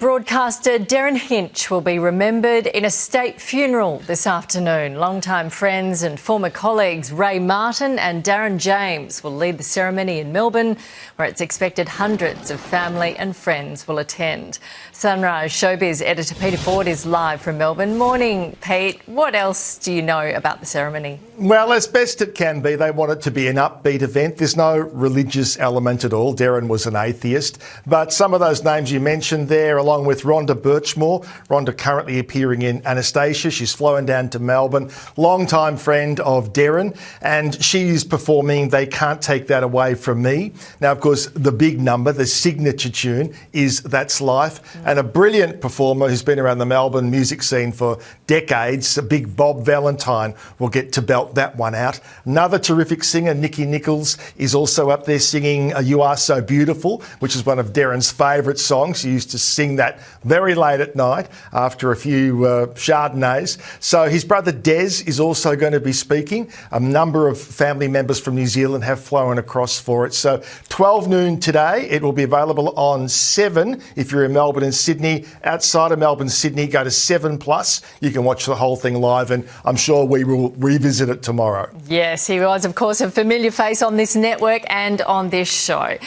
broadcaster Derryn Hinch will be remembered in a state funeral this afternoon. Longtime friends and former colleagues Ray Martin and Darren James will lead the ceremony in Melbourne, where it's expected hundreds of family and friends will attend. Sunrise Showbiz editor Peter Ford is live from Melbourne. Morning, Pete. What else do you know about the ceremony? Well, as best it can be, they want it to be an upbeat event. There's no religious element at all. Derryn was an atheist. But some of those names you mentioned there, along with Rhonda Burchmore. Rhonda currently appearing in Anastasia. She's flown down to Melbourne. Long-time friend of Derryn. And she's performing They Can't Take That Away From Me. Now, of course, the big number, the signature tune, is That's Life. And a brilliant performer who's been around the Melbourne music scene for decades, a big Bob Valentine, will get to belt that one out. Another terrific singer, Nikki Nichols, is also up there singing You Are So Beautiful, which is one of Derryn's favourite songs. He used to sing that very late at night after a few Chardonnays. So his brother Des is also going to be speaking. A number of family members from New Zealand have flown across for it. So 12 noon today. It will be available on 7 if you're in Melbourne and Sydney. Outside of Melbourne, Sydney, go to 7+. You can watch the whole thing live, and I'm sure we will revisit it tomorrow. Yes, he was, of course, a familiar face on this network and on this show.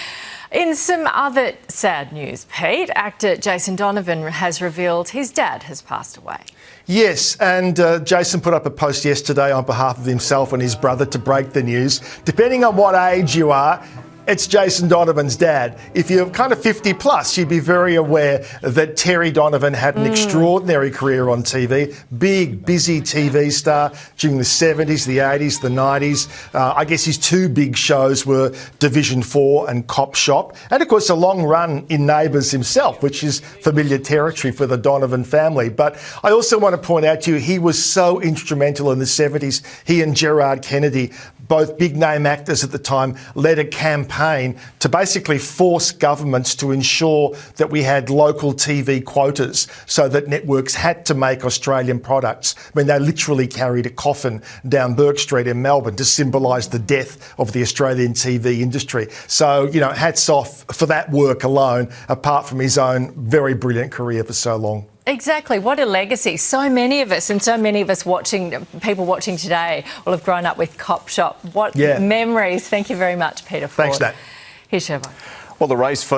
In some other sad news, Pete, actor Jason Donovan has revealed his dad has passed away. Yes, and Jason put up a post yesterday on behalf of himself and his brother to break the news. Depending on what age you are, it's Jason Donovan's dad. If you're kind of 50+, you'd be very aware that Terry Donovan had an extraordinary career on TV. Big, busy TV star during the 70s, the 80s, the 90s. I guess his two big shows were Division 4 and Cop Shop. And, of course, a long run in Neighbours himself, which is familiar territory for the Donovan family. But I also want to point out to you, he was so instrumental in the 70s. He and Gerard Kennedy, both big-name actors at the time, led a campaign to basically force governments to ensure that we had local TV quotas so that networks had to make Australian products. I mean, they literally carried a coffin down Bourke Street in Melbourne to symbolise the death of the Australian TV industry. So, you know, hats off for that work alone, apart from his own very brilliant career for so long. Exactly. What a legacy. So many of us, and so many of us watching, people watching today, will have grown up with Cop Shop. What memories. Thank you very much, Peter Ford. Thanks, Nat. Here's Sherbo. Well, the race for